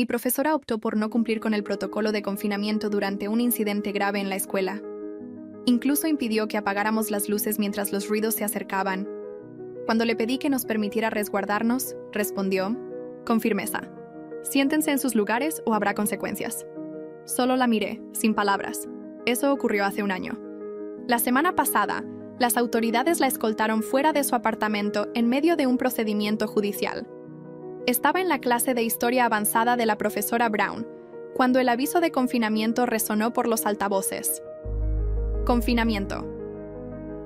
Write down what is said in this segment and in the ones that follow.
Mi profesora optó por no cumplir con el protocolo de confinamiento durante un incidente grave en la escuela. Incluso impidió que apagáramos las luces mientras los ruidos se acercaban. Cuando le pedí que nos permitiera resguardarnos, respondió, con firmeza: siéntense en sus lugares o habrá consecuencias. Solo la miré, sin palabras. Eso ocurrió hace un año. La semana pasada, las autoridades la escoltaron fuera de su apartamento en medio de un procedimiento judicial. Estaba en la clase de historia avanzada de la profesora Brown, cuando el aviso de confinamiento resonó por los altavoces. Confinamiento.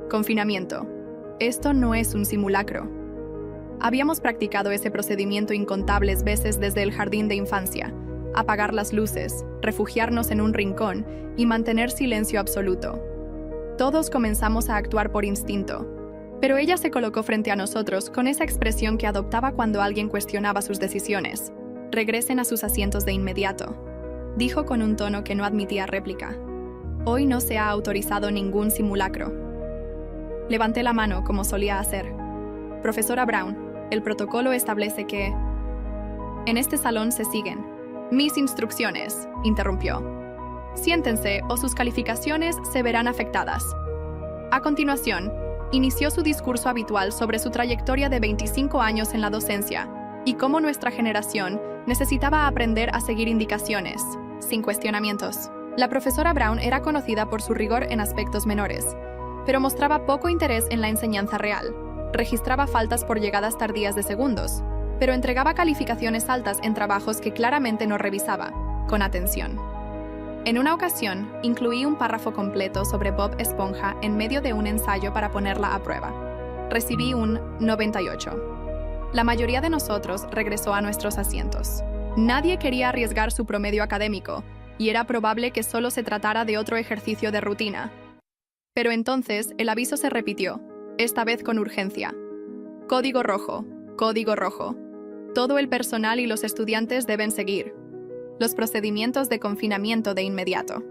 Confinamiento. Esto no es un simulacro. Habíamos practicado ese procedimiento incontables veces desde el jardín de infancia: apagar las luces, refugiarnos en un rincón y mantener silencio absoluto. Todos comenzamos a actuar por instinto, pero ella se colocó frente a nosotros con esa expresión que adoptaba cuando alguien cuestionaba sus decisiones. Regresen a sus asientos de inmediato, dijo con un tono que no admitía réplica. Hoy no se ha autorizado ningún simulacro. Levanté la mano como solía hacer. Profesora Brown, el protocolo establece que... En este salón se siguen mis instrucciones, interrumpió. Siéntense o sus calificaciones se verán afectadas. A continuación, inició su discurso habitual sobre su trayectoria de 25 años en la docencia y cómo nuestra generación necesitaba aprender a seguir indicaciones, sin cuestionamientos. La profesora Brown era conocida por su rigor en aspectos menores, pero mostraba poco interés en la enseñanza real. Registraba faltas por llegadas tardías de segundos, pero entregaba calificaciones altas en trabajos que claramente no revisaba, con atención. En una ocasión, incluí un párrafo completo sobre Bob Esponja en medio de un ensayo para ponerla a prueba. Recibí un 98. La mayoría de nosotros regresó a nuestros asientos. Nadie quería arriesgar su promedio académico, y era probable que solo se tratara de otro ejercicio de rutina. Pero entonces el aviso se repitió, esta vez con urgencia. Código rojo, código rojo. Todo el personal y los estudiantes deben seguir los procedimientos de confinamiento de inmediato.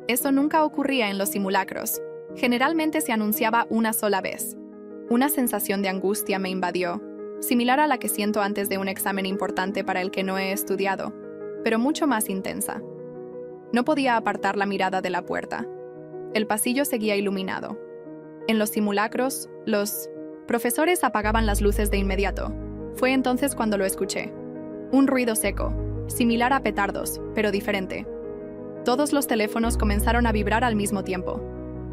Eso nunca ocurría en los simulacros. Generalmente se anunciaba una sola vez. Una sensación de angustia me invadió, similar a la que siento antes de un examen importante para el que no he estudiado, pero mucho más intensa. No podía apartar la mirada de la puerta. El pasillo seguía iluminado. En los simulacros, los profesores apagaban las luces de inmediato. Fue entonces cuando lo escuché. Un ruido seco, similar a petardos, pero diferente. Todos los teléfonos comenzaron a vibrar al mismo tiempo.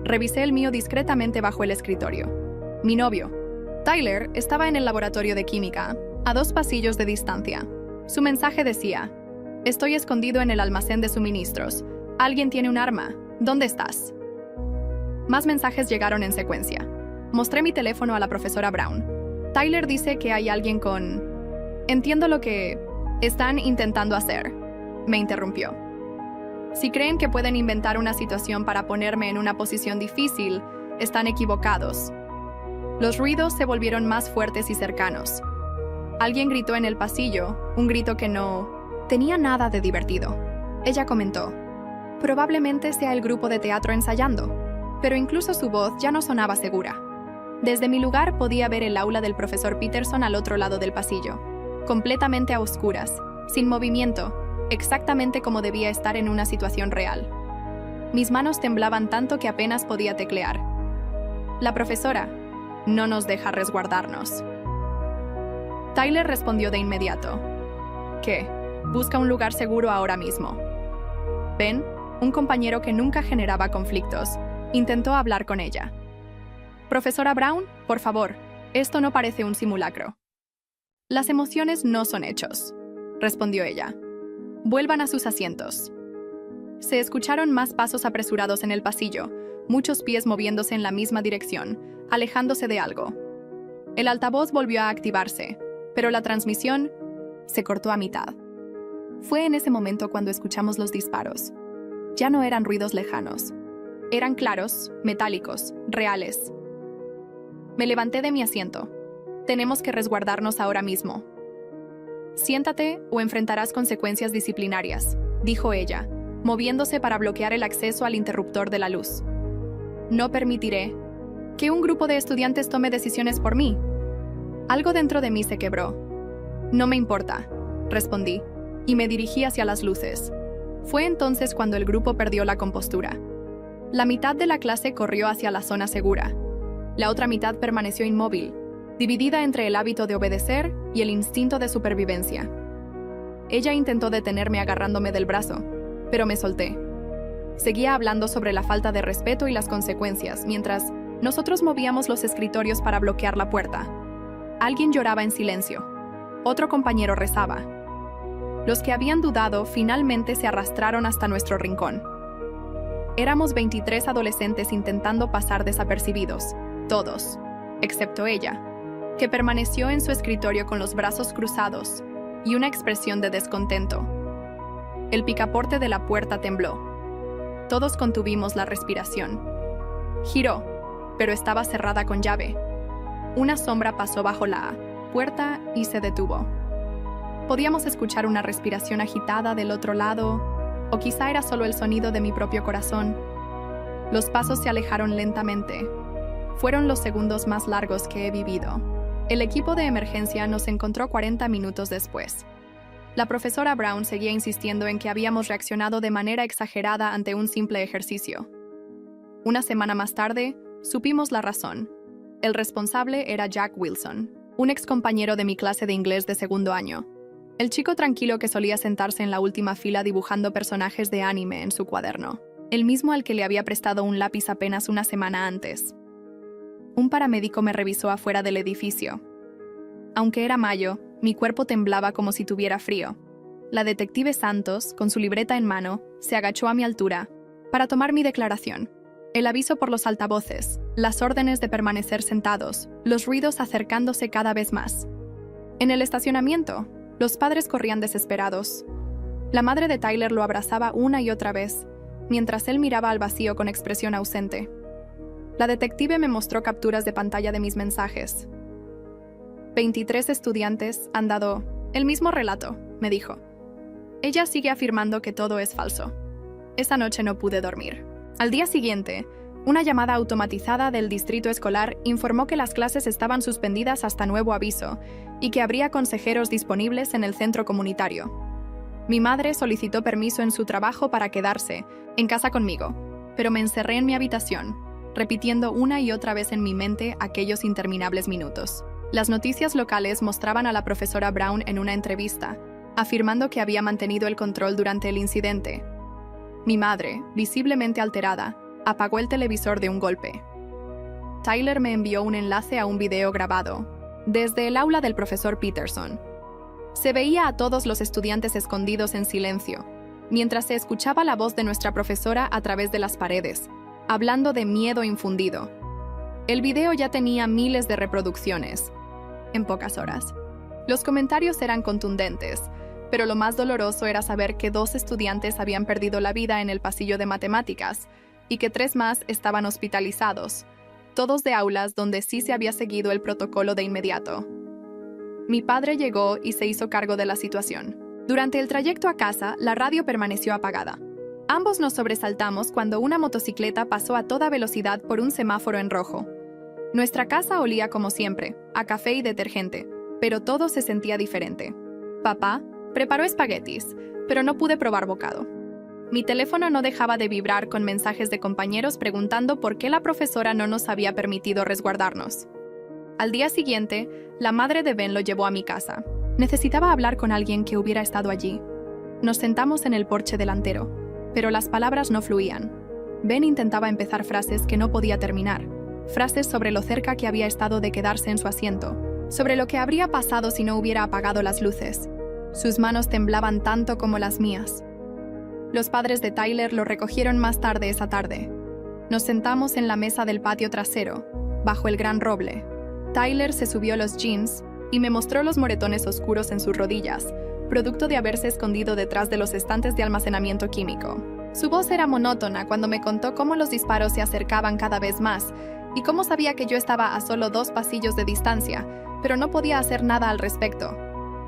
Revisé el mío discretamente bajo el escritorio. Mi novio, Tyler, estaba en el laboratorio de química, a 2 pasillos de distancia. Su mensaje decía: estoy escondido en el almacén de suministros. Alguien tiene un arma. ¿Dónde estás? Más mensajes llegaron en secuencia. Mostré mi teléfono a la profesora Brown. Tyler dice que hay alguien con... Entiendo lo que están intentando hacer, me interrumpió. Si creen que pueden inventar una situación para ponerme en una posición difícil, están equivocados. Los ruidos se volvieron más fuertes y cercanos. Alguien gritó en el pasillo, un grito que no tenía nada de divertido. Ella comentó: probablemente sea el grupo de teatro ensayando, pero incluso su voz ya no sonaba segura. Desde mi lugar podía ver el aula del profesor Peterson al otro lado del pasillo, completamente a oscuras, sin movimiento, exactamente como debía estar en una situación real. Mis manos temblaban tanto que apenas podía teclear. La profesora no nos deja resguardarnos. Tyler respondió de inmediato: ¿qué? Busca un lugar seguro ahora mismo. Ben, un compañero que nunca generaba conflictos, intentó hablar con ella. Profesora Brown, por favor, esto no parece un simulacro. Las emociones no son hechos, respondió ella. Vuelvan a sus asientos. Se escucharon más pasos apresurados en el pasillo, muchos pies moviéndose en la misma dirección, alejándose de algo. El altavoz volvió a activarse, pero la transmisión se cortó a mitad. Fue en ese momento cuando escuchamos los disparos. Ya no eran ruidos lejanos. Eran claros, metálicos, reales. Me levanté de mi asiento. Tenemos que resguardarnos ahora mismo. Siéntate o enfrentarás consecuencias disciplinarias, dijo ella, moviéndose para bloquear el acceso al interruptor de la luz. No permitiré que un grupo de estudiantes tome decisiones por mí. Algo dentro de mí se quebró. No me importa, respondí. y me dirigí hacia las luces. Fue entonces cuando el grupo perdió la compostura. La mitad de la clase corrió hacia la zona segura. La otra mitad permaneció inmóvil, dividida entre el hábito de obedecer y el instinto de supervivencia. Ella intentó detenerme agarrándome del brazo, pero me solté. Seguía hablando sobre la falta de respeto y las consecuencias, mientras nosotros movíamos los escritorios para bloquear la puerta. Alguien lloraba en silencio. Otro compañero rezaba. Los que habían dudado finalmente se arrastraron hasta nuestro rincón. Éramos 23 adolescentes intentando pasar desapercibidos, todos, excepto ella, que permaneció en su escritorio con los brazos cruzados y una expresión de descontento. El picaporte de la puerta tembló. Todos contuvimos la respiración. Giró, pero estaba cerrada con llave. Una sombra pasó bajo la puerta y se detuvo. Podíamos escuchar una respiración agitada del otro lado, o quizá era solo el sonido de mi propio corazón. Los pasos se alejaron lentamente. Fueron los segundos más largos que he vivido. El equipo de emergencia nos encontró 40 minutos después. La profesora Brown seguía insistiendo en que habíamos reaccionado de manera exagerada ante un simple ejercicio. Una semana más tarde, supimos la razón. El responsable era Jack Wilson, un excompañero de mi clase de inglés de segundo año. El chico tranquilo que solía sentarse en la última fila dibujando personajes de anime en su cuaderno. El mismo al que le había prestado un lápiz apenas una semana antes. Un paramédico me revisó afuera del edificio. Aunque era mayo, mi cuerpo temblaba como si tuviera frío. La detective Santos, con su libreta en mano, se agachó a mi altura para tomar mi declaración. El aviso por los altavoces, las órdenes de permanecer sentados, los ruidos acercándose cada vez más. En el estacionamiento, los padres corrían desesperados. La madre de Tyler lo abrazaba una y otra vez, mientras él miraba al vacío con expresión ausente. La detective me mostró capturas de pantalla de mis mensajes. 23 estudiantes han dado el mismo relato, me dijo. Ella sigue afirmando que todo es falso. Esa noche no pude dormir. Al día siguiente, una llamada automatizada del distrito escolar informó que las clases estaban suspendidas hasta nuevo aviso y que habría consejeros disponibles en el centro comunitario. Mi madre solicitó permiso en su trabajo para quedarse en casa conmigo, pero me encerré en mi habitación, repitiendo una y otra vez en mi mente aquellos interminables minutos. Las noticias locales mostraban a la profesora Brown en una entrevista, afirmando que había mantenido el control durante el incidente. Mi madre, visiblemente alterada, apagó el televisor de un golpe. Tyler me envió un enlace a un video grabado, desde el aula del profesor Peterson. Se veía a todos los estudiantes escondidos en silencio, mientras se escuchaba la voz de nuestra profesora a través de las paredes, hablando de miedo infundido. El video ya tenía miles de reproducciones, en pocas horas. Los comentarios eran contundentes, pero lo más doloroso era saber que 2 estudiantes habían perdido la vida en el pasillo de matemáticas y que 3 más estaban hospitalizados, todos de aulas donde sí se había seguido el protocolo de inmediato. Mi padre llegó y se hizo cargo de la situación. Durante el trayecto a casa, la radio permaneció apagada. Ambos nos sobresaltamos cuando una motocicleta pasó a toda velocidad por un semáforo en rojo. Nuestra casa olía como siempre, a café y detergente, pero todo se sentía diferente. Papá preparó espaguetis, pero no pude probar bocado. Mi teléfono no dejaba de vibrar con mensajes de compañeros preguntando por qué la profesora no nos había permitido resguardarnos. Al día siguiente, la madre de Ben lo llevó a mi casa. Necesitaba hablar con alguien que hubiera estado allí. Nos sentamos en el porche delantero, pero las palabras no fluían. Ben intentaba empezar frases que no podía terminar, frases sobre lo cerca que había estado de quedarse en su asiento, sobre lo que habría pasado si no hubiera apagado las luces. Sus manos temblaban tanto como las mías. Los padres de Tyler lo recogieron más tarde esa tarde. Nos sentamos en la mesa del patio trasero, bajo el gran roble. Tyler se subió los jeans y me mostró los moretones oscuros en sus rodillas, producto de haberse escondido detrás de los estantes de almacenamiento químico. Su voz era monótona cuando me contó cómo los disparos se acercaban cada vez más y cómo sabía que yo estaba a solo 2 pasillos de distancia, pero no podía hacer nada al respecto.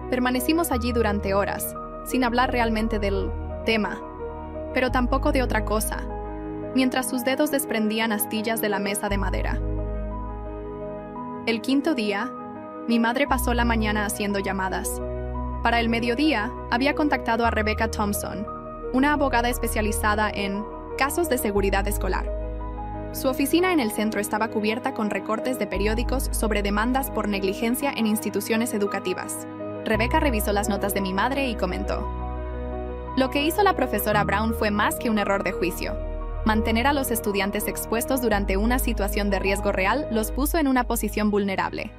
Permanecimos allí durante horas, sin hablar realmente del tema, pero tampoco de otra cosa, mientras sus dedos desprendían astillas de la mesa de madera. El 5.º día, mi madre pasó la mañana haciendo llamadas. Para el mediodía, había contactado a Rebecca Thompson, una abogada especializada en casos de seguridad escolar. Su oficina en el centro estaba cubierta con recortes de periódicos sobre demandas por negligencia en instituciones educativas. Rebecca revisó las notas de mi madre y comentó: "Lo que hizo la profesora Brown fue más que un error de juicio. Mantener a los estudiantes expuestos durante una situación de riesgo real los puso en una posición vulnerable".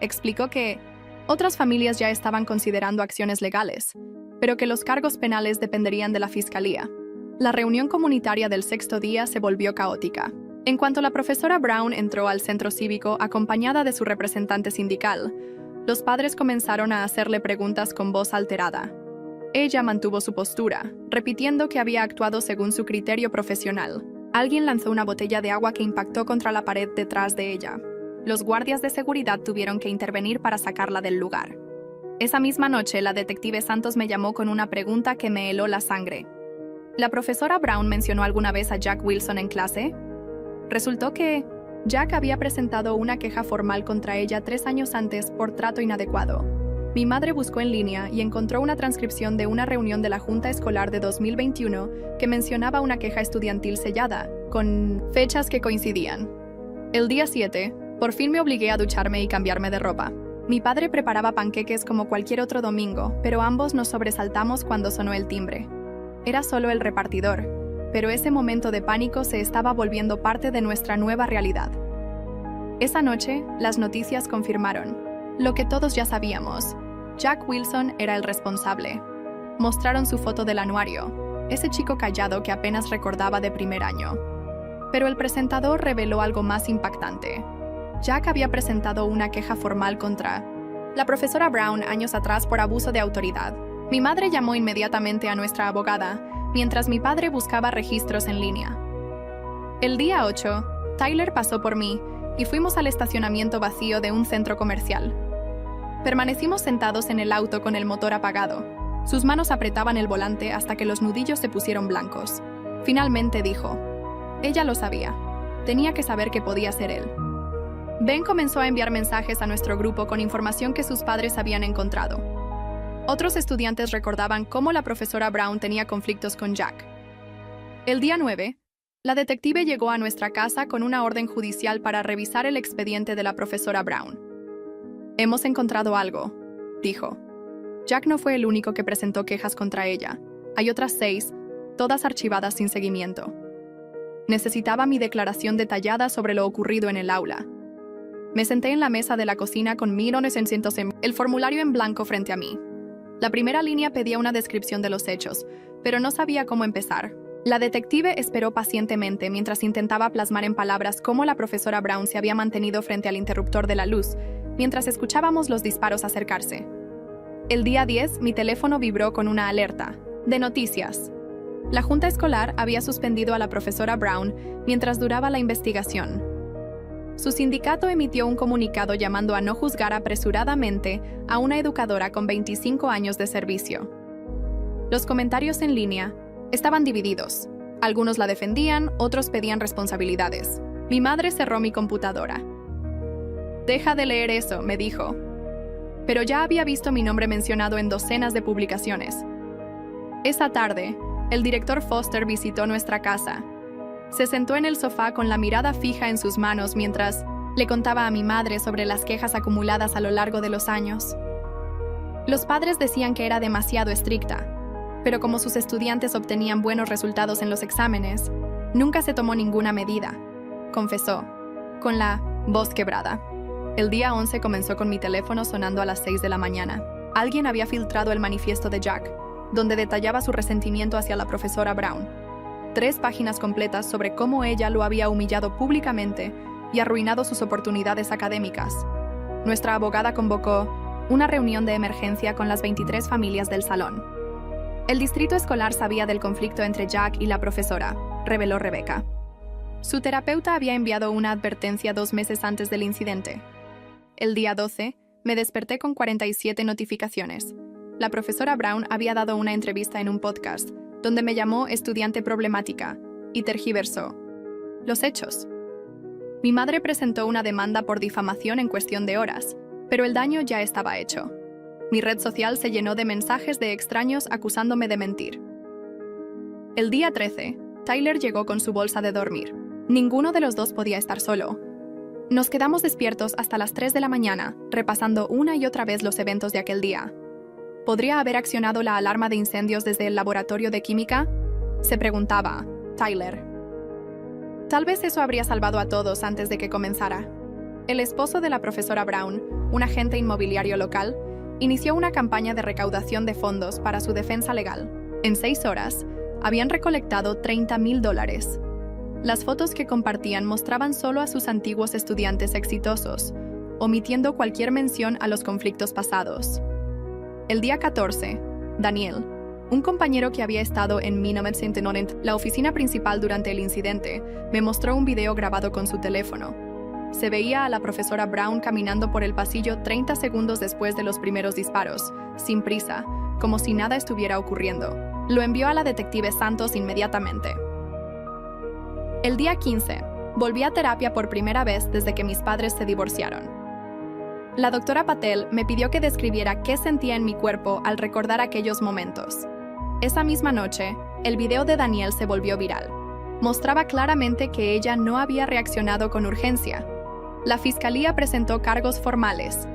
Explicó que otras familias ya estaban considerando acciones legales, pero que los cargos penales dependerían de la fiscalía. La reunión comunitaria del sexto día se volvió caótica. En cuanto la profesora Brown entró al centro cívico acompañada de su representante sindical, los padres comenzaron a hacerle preguntas con voz alterada. Ella mantuvo su postura, repitiendo que había actuado según su criterio profesional. Alguien lanzó una botella de agua que impactó contra la pared detrás de ella. Los guardias de seguridad tuvieron que intervenir para sacarla del lugar. Esa misma noche, la detective Santos me llamó con una pregunta que me heló la sangre. ¿La profesora Brown mencionó alguna vez a Jack Wilson en clase? Resultó que Jack había presentado una queja formal contra ella 3 años antes por trato inadecuado. Mi madre buscó en línea y encontró una transcripción de una reunión de la Junta Escolar de 2021 que mencionaba una queja estudiantil sellada, con fechas que coincidían. El día 7, por fin me obligué a ducharme y cambiarme de ropa. Mi padre preparaba panqueques como cualquier otro domingo, pero ambos nos sobresaltamos cuando sonó el timbre. Era solo el repartidor, pero ese momento de pánico se estaba volviendo parte de nuestra nueva realidad. Esa noche, las noticias confirmaron lo que todos ya sabíamos. Jack Wilson era el responsable. Mostraron su foto del anuario, ese chico callado que apenas recordaba de primer año. Pero el presentador reveló algo más impactante. Jack había presentado una queja formal contra la profesora Brown años atrás por abuso de autoridad. Mi madre llamó inmediatamente a nuestra abogada, mientras mi padre buscaba registros en línea. El día 8, Tyler pasó por mí y fuimos al estacionamiento vacío de un centro comercial. Permanecimos sentados en el auto con el motor apagado. Sus manos apretaban el volante hasta que los nudillos se pusieron blancos. Finalmente dijo: ella lo sabía. Tenía que saber que podía ser él. Ben comenzó a enviar mensajes a nuestro grupo con información que sus padres habían encontrado. Otros estudiantes recordaban cómo la profesora Brown tenía conflictos con Jack. El día 9, la detective llegó a nuestra casa con una orden judicial para revisar el expediente de la profesora Brown. Hemos encontrado algo, dijo. Jack no fue el único que presentó quejas contra ella. Hay otras 6, todas archivadas sin seguimiento. Necesitaba mi declaración detallada sobre lo ocurrido en el aula. Me senté en la mesa de la cocina con 1900 el formulario en blanco frente a mí. La primera línea pedía una descripción de los hechos, pero no sabía cómo empezar. La detective esperó pacientemente mientras intentaba plasmar en palabras cómo la profesora Brown se había mantenido frente al interruptor de la luz, mientras escuchábamos los disparos acercarse. El día 10, mi teléfono vibró con una alerta de noticias. La Junta Escolar había suspendido a la profesora Brown mientras duraba la investigación. Su sindicato emitió un comunicado llamando a no juzgar apresuradamente a una educadora con 25 años de servicio. Los comentarios en línea estaban divididos. Algunos la defendían, otros pedían responsabilidades. Mi madre cerró mi computadora. «Deja de leer eso», me dijo. Pero ya había visto mi nombre mencionado en docenas de publicaciones. Esa tarde, el director Foster visitó nuestra casa. Se sentó en el sofá con la mirada fija en sus manos mientras le contaba a mi madre sobre las quejas acumuladas a lo largo de los años. Los padres decían que era demasiado estricta, pero como sus estudiantes obtenían buenos resultados en los exámenes, nunca se tomó ninguna medida, confesó, con la voz quebrada. El día 11 comenzó con mi teléfono sonando a las 6 de la mañana. Alguien había filtrado el manifiesto de Jack, donde detallaba su resentimiento hacia la profesora Brown. 3 páginas completas sobre cómo ella lo había humillado públicamente y arruinado sus oportunidades académicas. Nuestra abogada convocó una reunión de emergencia con las 23 familias del salón. El distrito escolar sabía del conflicto entre Jack y la profesora, reveló Rebecca. Su terapeuta había enviado una advertencia 2 meses antes del incidente. El día 12, me desperté con 47 notificaciones. La profesora Brown había dado una entrevista en un podcast, donde me llamó estudiante problemática, y tergiversó los hechos. Mi madre presentó una demanda por difamación en cuestión de horas, pero el daño ya estaba hecho. Mi red social se llenó de mensajes de extraños acusándome de mentir. El día 13, Tyler llegó con su bolsa de dormir. Ninguno de los dos podía estar solo. Nos quedamos despiertos hasta las 3 de la mañana, repasando una y otra vez los eventos de aquel día. ¿Podría haber accionado la alarma de incendios desde el laboratorio de química? Se preguntaba Tyler. Tal vez eso habría salvado a todos antes de que comenzara. El esposo de la profesora Brown, un agente inmobiliario local, inició una campaña de recaudación de fondos para su defensa legal. En 6 horas, habían recolectado $30,000. Las fotos que compartían mostraban solo a sus antiguos estudiantes exitosos, omitiendo cualquier mención a los conflictos pasados. El día 14, Daniel, un compañero que había estado en la oficina principal durante el incidente, me mostró un video grabado con su teléfono. Se veía a la profesora Brown caminando por el pasillo 30 segundos después de los primeros disparos, sin prisa, como si nada estuviera ocurriendo. Lo envió a la detective Santos inmediatamente. El día 15, volví a terapia por primera vez desde que mis padres se divorciaron. La doctora Patel me pidió que describiera qué sentía en mi cuerpo al recordar aquellos momentos. Esa misma noche, el video de Daniel se volvió viral. Mostraba claramente que ella no había reaccionado con urgencia. La fiscalía presentó cargos formales,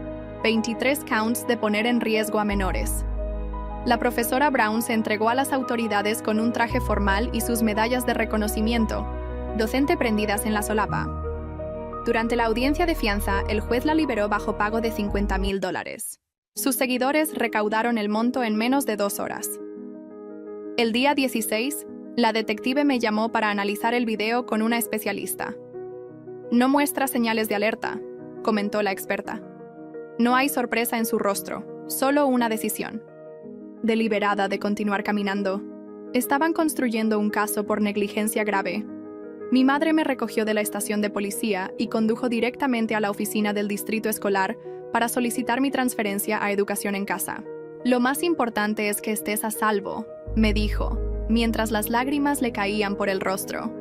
23 counts de poner en riesgo a menores. La profesora Brown se entregó a las autoridades con un traje formal y sus medallas de reconocimiento, docente prendidas en la solapa. Durante la audiencia de fianza, el juez la liberó bajo pago de $50,000. Sus seguidores recaudaron el monto en menos de 2 horas. El día 16, la detective me llamó para analizar el video con una especialista. No muestra señales de alerta, comentó la experta. No hay sorpresa en su rostro, solo una decisión deliberada de continuar caminando. Estaban construyendo un caso por negligencia grave. Mi madre me recogió de la estación de policía y condujo directamente a la oficina del distrito escolar para solicitar mi transferencia a educación en casa. Lo más importante es que estés a salvo, me dijo, mientras las lágrimas le caían por el rostro.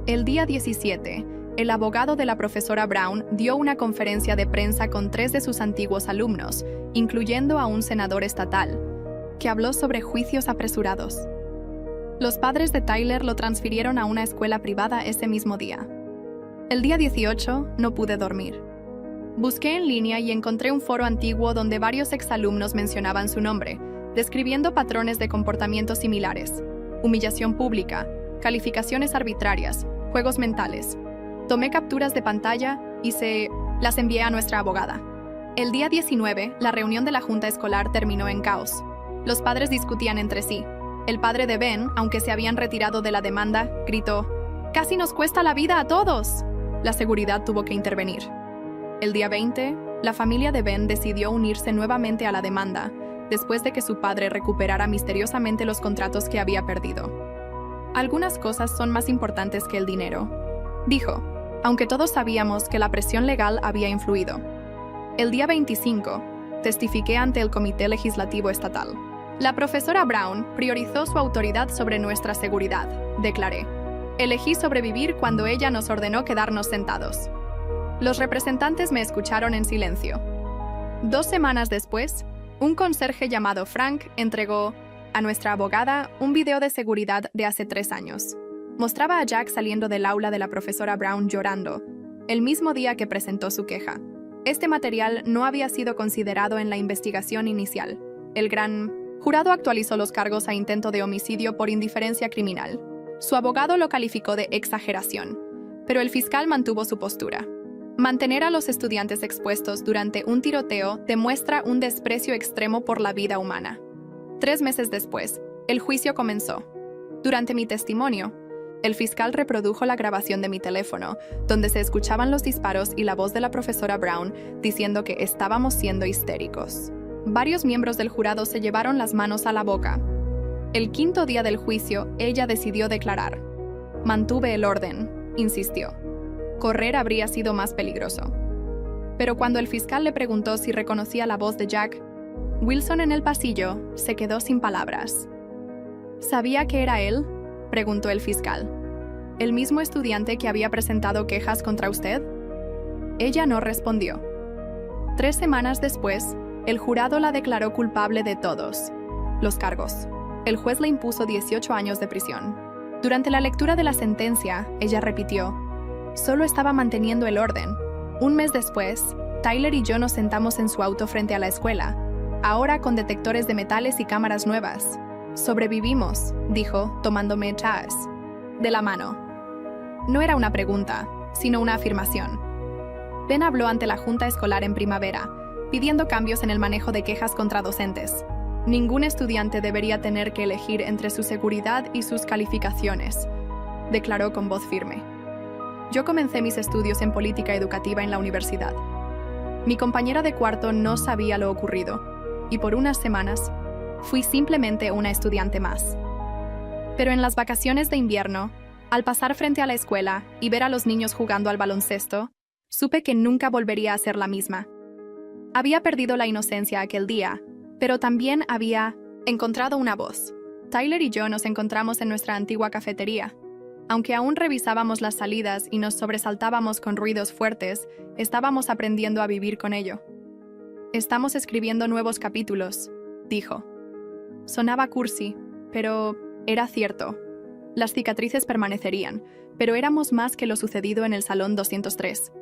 El día 17, el abogado de la profesora Brown dio una conferencia de prensa con 3 de sus antiguos alumnos, incluyendo a un senador estatal, que habló sobre juicios apresurados. Los padres de Tyler lo transfirieron a una escuela privada ese mismo día. El día 18 no pude dormir. Busqué en línea y encontré un foro antiguo donde varios exalumnos mencionaban su nombre, describiendo patrones de comportamiento similares: humillación pública, calificaciones arbitrarias, juegos mentales. Tomé capturas de pantalla y las envié a nuestra abogada. El día 19, la reunión de la junta escolar terminó en caos. Los padres discutían entre sí. El padre de Ben, aunque se habían retirado de la demanda, gritó: «¡Casi nos cuesta la vida a todos!». La seguridad tuvo que intervenir. El día 20, la familia de Ben decidió unirse nuevamente a la demanda, después de que su padre recuperara misteriosamente los contratos que había perdido. «Algunas cosas son más importantes que el dinero», dijo, aunque todos sabíamos que la presión legal había influido. El día 25, testifiqué ante el Comité Legislativo Estatal. La profesora Brown priorizó su autoridad sobre nuestra seguridad, declaré. Elegí sobrevivir cuando ella nos ordenó quedarnos sentados. Los representantes me escucharon en silencio. 2 semanas después, un conserje llamado Frank entregó a nuestra abogada un video de seguridad de hace 3 años. Mostraba a Jack saliendo del aula de la profesora Brown llorando, el mismo día que presentó su queja. Este material no había sido considerado en la investigación inicial. El gran jurado actualizó los cargos a intento de homicidio por indiferencia criminal. Su abogado lo calificó de exageración, pero el fiscal mantuvo su postura. Mantener a los estudiantes expuestos durante un tiroteo demuestra un desprecio extremo por la vida humana. 3 meses después, el juicio comenzó. Durante mi testimonio, el fiscal reprodujo la grabación de mi teléfono, donde se escuchaban los disparos y la voz de la profesora Brown diciendo que estábamos siendo histéricos. Varios miembros del jurado se llevaron las manos a la boca. El 5º día del juicio, ella decidió declarar. Mantuve el orden, insistió. Correr habría sido más peligroso. Pero cuando el fiscal le preguntó si reconocía la voz de Jack, Wilson en el pasillo se quedó sin palabras. ¿Sabía que era él?, preguntó el fiscal. ¿El mismo estudiante que había presentado quejas contra usted? Ella no respondió. 3 semanas después, El jurado la declaró culpable de todos los cargos. El juez le impuso 18 años de prisión. Durante la lectura de la sentencia, ella repitió: «Solo estaba manteniendo el orden». Un mes después, Tyler y yo nos sentamos en su auto frente a la escuela, ahora con detectores de metales y cámaras nuevas. «Sobrevivimos», dijo, tomándome de la mano. No era una pregunta, sino una afirmación. Ben habló ante la junta escolar en primavera, pidiendo cambios en el manejo de quejas contra docentes. Ningún estudiante debería tener que elegir entre su seguridad y sus calificaciones, declaró con voz firme. Yo comencé mis estudios en política educativa en la universidad. Mi compañera de cuarto no sabía lo ocurrido, y por unas semanas fui simplemente una estudiante más. Pero en las vacaciones de invierno, al pasar frente a la escuela y ver a los niños jugando al baloncesto, supe que nunca volvería a ser la misma. Había perdido la inocencia aquel día, pero también había encontrado una voz. Tyler y yo nos encontramos en nuestra antigua cafetería. Aunque aún revisábamos las salidas y nos sobresaltábamos con ruidos fuertes, estábamos aprendiendo a vivir con ello. «Estamos escribiendo nuevos capítulos», dijo. Sonaba cursi, pero era cierto. Las cicatrices permanecerían, pero éramos más que lo sucedido en el Salón 203.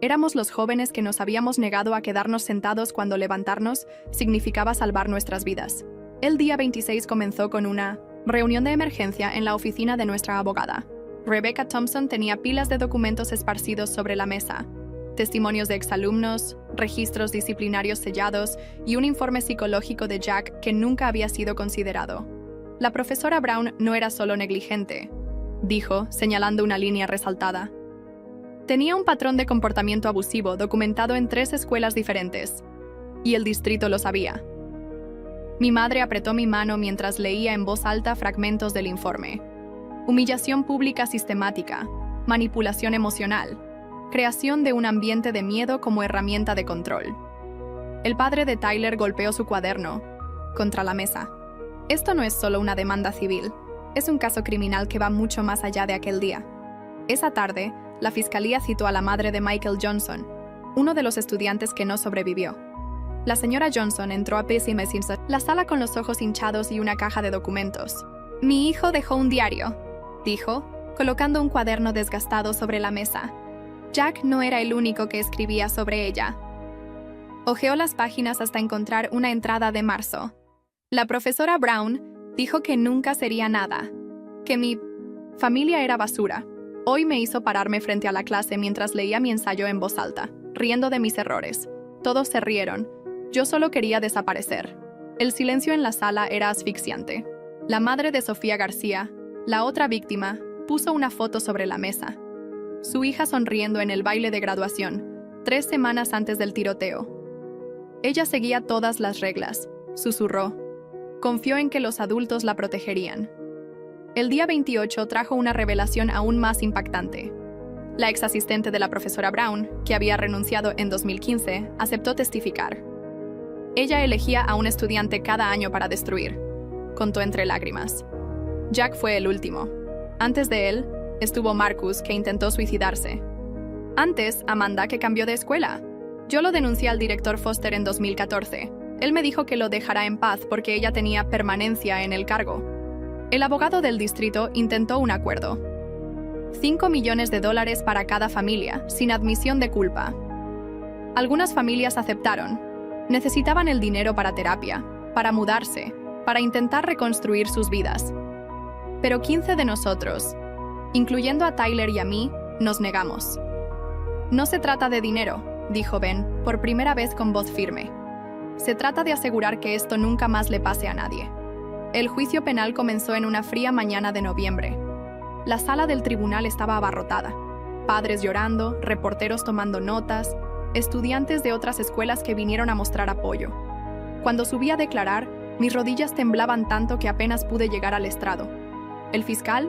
Éramos los jóvenes que nos habíamos negado a quedarnos sentados cuando levantarnos significaba salvar nuestras vidas. El día 26 comenzó con una reunión de emergencia en la oficina de nuestra abogada. Rebecca Thompson tenía pilas de documentos esparcidos sobre la mesa, testimonios de exalumnos, registros disciplinarios sellados y un informe psicológico de Jack que nunca había sido considerado. La profesora Brown no era solo negligente, dijo, señalando una línea resaltada. Tenía un patrón de comportamiento abusivo documentado en 3 escuelas diferentes, y el distrito lo sabía. Mi madre apretó mi mano mientras leía en voz alta fragmentos del informe. Humillación pública sistemática, manipulación emocional, creación de un ambiente de miedo como herramienta de control. El padre de Tyler golpeó su cuaderno contra la mesa. Esto no es solo una demanda civil, es un caso criminal que va mucho más allá de aquel día. Esa tarde, la fiscalía citó a la madre de Michael Johnson, uno de los estudiantes que no sobrevivió. La señora Johnson entró a pesimismo la sala con los ojos hinchados y una caja de documentos. «Mi hijo dejó un diario», dijo, colocando un cuaderno desgastado sobre la mesa. Jack no era el único que escribía sobre ella. Hojeó las páginas hasta encontrar una entrada de marzo. La profesora Brown dijo que nunca sería nada, que mi familia era basura. Hoy me hizo pararme frente a la clase mientras leía mi ensayo en voz alta, riendo de mis errores. Todos se rieron. Yo solo quería desaparecer. El silencio en la sala era asfixiante. La madre de Sofía García, la otra víctima, puso una foto sobre la mesa. Su hija sonriendo en el baile de graduación, 3 semanas antes del tiroteo. Ella seguía todas las reglas, susurró. Confió en que los adultos la protegerían. El día 28 trajo una revelación aún más impactante. La ex asistente de la profesora Brown, que había renunciado en 2015, aceptó testificar. Ella elegía a un estudiante cada año para destruir, contó entre lágrimas. Jack fue el último. Antes de él, estuvo Marcus, que intentó suicidarse. Antes, Amanda, que cambió de escuela. Yo lo denuncié al director Foster en 2014. Él me dijo que lo dejará en paz porque ella tenía permanencia en el cargo. El abogado del distrito intentó un acuerdo. $5 millones para cada familia, sin admisión de culpa. Algunas familias aceptaron. Necesitaban el dinero para terapia, para mudarse, para intentar reconstruir sus vidas. Pero 15 de nosotros, incluyendo a Tyler y a mí, nos negamos. No se trata de dinero, dijo Ben, por primera vez con voz firme. Se trata de asegurar que esto nunca más le pase a nadie. El juicio penal comenzó en una fría mañana de noviembre. La sala del tribunal estaba abarrotada. Padres llorando, reporteros tomando notas, estudiantes de otras escuelas que vinieron a mostrar apoyo. Cuando subí a declarar, mis rodillas temblaban tanto que apenas pude llegar al estrado. El fiscal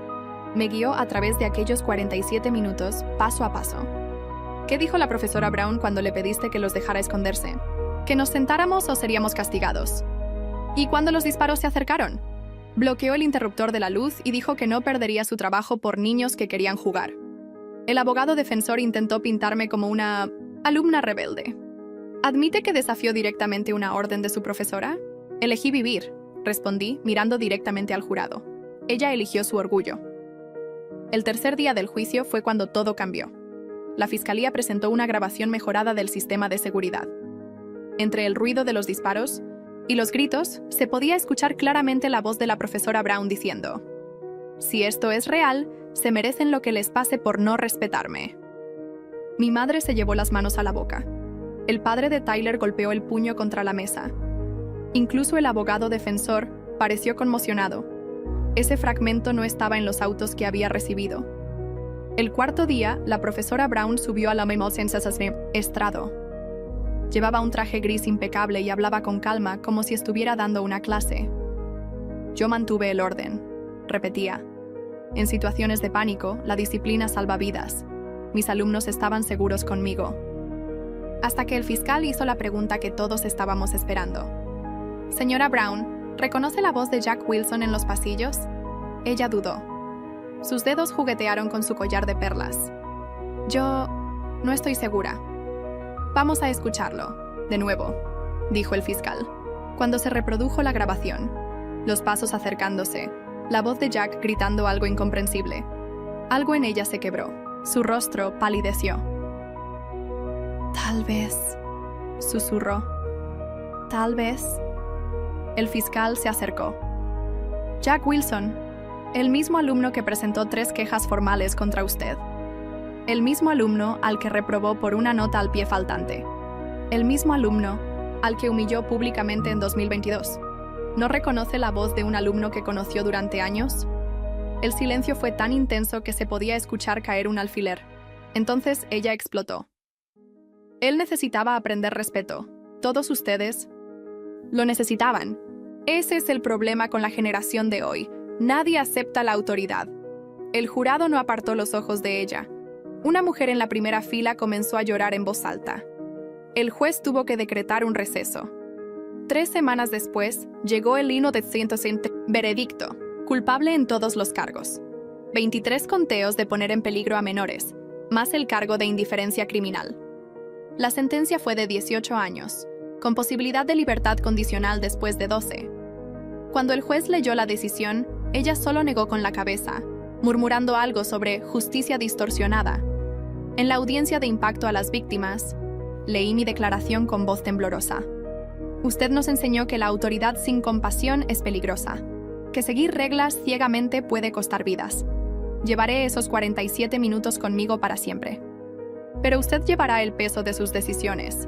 me guió a través de aquellos 47 minutos, paso a paso. ¿Qué dijo la profesora Brown cuando le pediste que los dejara esconderse? ¿Que nos sentáramos o seríamos castigados? ¿Y cuando los disparos se acercaron? Bloqueó el interruptor de la luz y dijo que no perdería su trabajo por niños que querían jugar. El abogado defensor intentó pintarme como una alumna rebelde. ¿Admite que desafió directamente una orden de su profesora? Elegí vivir, respondí, mirando directamente al jurado. Ella eligió su orgullo. El tercer día del juicio fue cuando todo cambió. La fiscalía presentó una grabación mejorada del sistema de seguridad. Entre el ruido de los disparos y los gritos, se podía escuchar claramente la voz de la profesora Brown diciendo: «Si esto es real, se merecen lo que les pase por no respetarme». Mi madre se llevó las manos a la boca. El padre de Tyler golpeó el puño contra la mesa. Incluso el abogado defensor pareció conmocionado. Ese fragmento no estaba en los autos que había recibido. El cuarto día, la profesora Brown subió a la estrado. Llevaba un traje gris impecable y hablaba con calma, como si estuviera dando una clase. Yo mantuve el orden, repetía. En situaciones de pánico, la disciplina salva vidas. Mis alumnos estaban seguros conmigo. Hasta que el fiscal hizo la pregunta que todos estábamos esperando. Señora Brown, ¿reconoce la voz de Jack Wilson en los pasillos? Ella dudó. Sus dedos juguetearon con su collar de perlas. Yo no estoy segura. Vamos a escucharlo, de nuevo, dijo el fiscal. Cuando se reprodujo la grabación, los pasos acercándose, la voz de Jack gritando algo incomprensible. Algo en ella se quebró. Su rostro palideció. Tal vez, susurró. Tal vez. El fiscal se acercó. Jack Wilson, el mismo alumno que presentó 3 quejas formales contra usted. El mismo alumno al que reprobó por una nota al pie faltante. El mismo alumno al que humilló públicamente en 2022. ¿No reconoce la voz de un alumno que conoció durante años? El silencio fue tan intenso que se podía escuchar caer un alfiler. Entonces ella explotó. Él necesitaba aprender respeto. Todos ustedes lo necesitaban. Ese es el problema con la generación de hoy. Nadie acepta la autoridad. El jurado no apartó los ojos de ella. Una mujer en la primera fila comenzó a llorar en voz alta. El juez tuvo que decretar un receso. 3 semanas después, llegó el himno de veredicto, culpable en todos los cargos. 23 conteos de poner en peligro a menores, más el cargo de indiferencia criminal. La sentencia fue de 18 años, con posibilidad de libertad condicional después de 12. Cuando el juez leyó la decisión, ella solo negó con la cabeza, murmurando algo sobre justicia distorsionada. En la audiencia de impacto a las víctimas, leí mi declaración con voz temblorosa. Usted nos enseñó que la autoridad sin compasión es peligrosa, que seguir reglas ciegamente puede costar vidas. Llevaré esos 47 minutos conmigo para siempre. Pero usted llevará el peso de sus decisiones.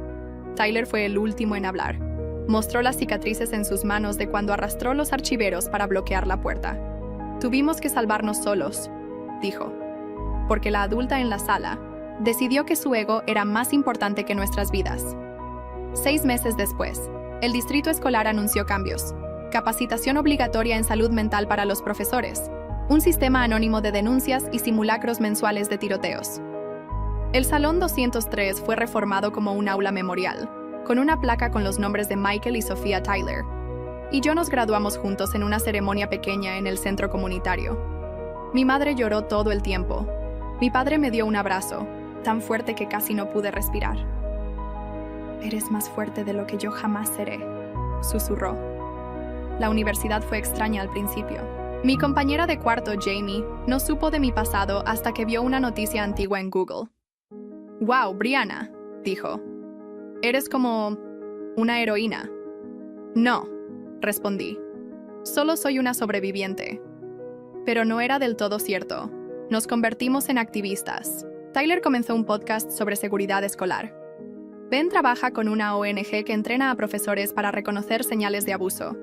Tyler fue el último en hablar. Mostró las cicatrices en sus manos de cuando arrastró los archiveros para bloquear la puerta. Tuvimos que salvarnos solos, dijo, porque la adulta en la sala decidió que su ego era más importante que nuestras vidas. 6 meses después, el distrito escolar anunció cambios: capacitación obligatoria en salud mental para los profesores, un sistema anónimo de denuncias y simulacros mensuales de tiroteos. El Salón 203 fue reformado como un aula memorial, con una placa con los nombres de Michael y Sophia Tyler, y yo nos graduamos juntos en una ceremonia pequeña en el centro comunitario. Mi madre lloró todo el tiempo. Mi padre me dio un abrazo, tan fuerte que casi no pude respirar. «Eres más fuerte de lo que yo jamás seré», susurró. La universidad fue extraña al principio. Mi compañera de cuarto, Jamie, no supo de mi pasado hasta que vio una noticia antigua en Google. «Wow, Brianna», dijo. «Eres como una heroína». «No», respondí. «Solo soy una sobreviviente». Pero no era del todo cierto. Nos convertimos en activistas. Tyler comenzó un podcast sobre seguridad escolar. Ben trabaja con una ONG que entrena a profesores para reconocer señales de abuso.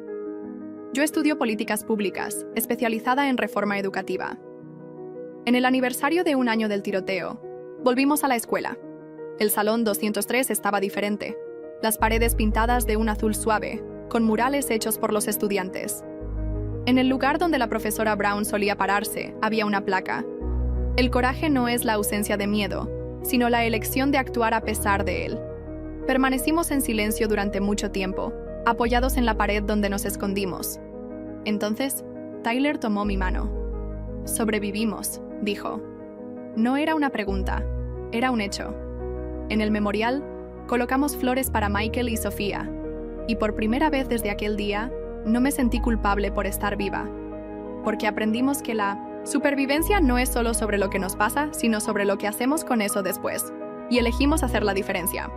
Yo estudio políticas públicas, especializada en reforma educativa. En el aniversario de 1 año del tiroteo, volvimos a la escuela. El salón 203 estaba diferente. Las paredes pintadas de un azul suave, con murales hechos por los estudiantes. En el lugar donde la profesora Brown solía pararse, había una placa. El coraje no es la ausencia de miedo, sino la elección de actuar a pesar de él. Permanecimos en silencio durante mucho tiempo, apoyados en la pared donde nos escondimos. Entonces, Tyler tomó mi mano. «Sobrevivimos», dijo. No era una pregunta, era un hecho. En el memorial, Colocamos flores para Michael y Sofía, y por primera vez desde aquel día, no me sentí culpable por estar viva, porque aprendimos que la supervivencia no es solo sobre lo que nos pasa, sino sobre lo que hacemos con eso después, y elegimos hacer la diferencia.